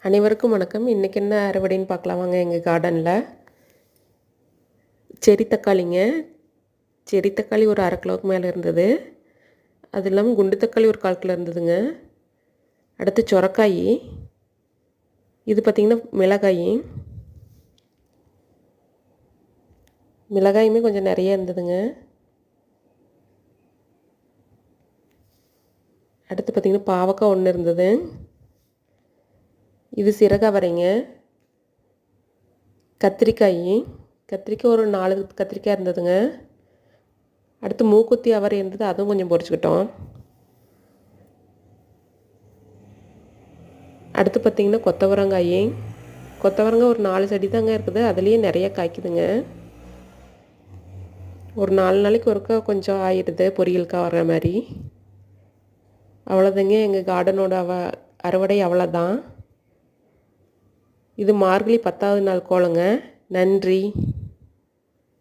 அனைவருக்கும் வணக்கம். இன்றைக்கி என்ன அறுவடைன்னு பார்க்கலாம் வாங்க. எங்கள் கார்டனில் செரி தக்காளிங்க. செரி தக்காளி ஒரு 1/2 கிலோவுக்கு மேலே இருந்தது. அது இல்லாமல் குண்டு தக்காளி ஒரு 1/4 கிலோ இருந்ததுங்க. அடுத்து சொரக்காய், இது பார்த்திங்கன்னா மிளகாயுமே கொஞ்சம் நிறைய இருந்ததுங்க. அடுத்து பார்த்திங்கன்னா பாவக்காய் ஒன்று இருந்தது. இது சிறகவரைங்க. கத்திரிக்காய் ஒரு 4 கத்திரிக்காய் இருந்ததுங்க. அடுத்து மூக்குத்தி அவரை இருந்தது, அதுவும் கொஞ்சம் பொரிச்சுக்கிட்டோம். அடுத்து பார்த்திங்கன்னா கொத்தவரங்காய் ஒரு 4 செடி தாங்க இருக்குது. அதுலேயே நிறைய காய்க்குதுங்க. ஒரு 4 நாளைக்கு ஒருக்கா கொஞ்சம் ஆயிடுது பொரியலுக்காக வர்ற மாதிரி. அவ்வளோதாங்க எங்கள் கார்டனோட அறுவடை அவ்வளோதான். இது மார்கழி 10வது நாள் கோலங்க. நன்றி.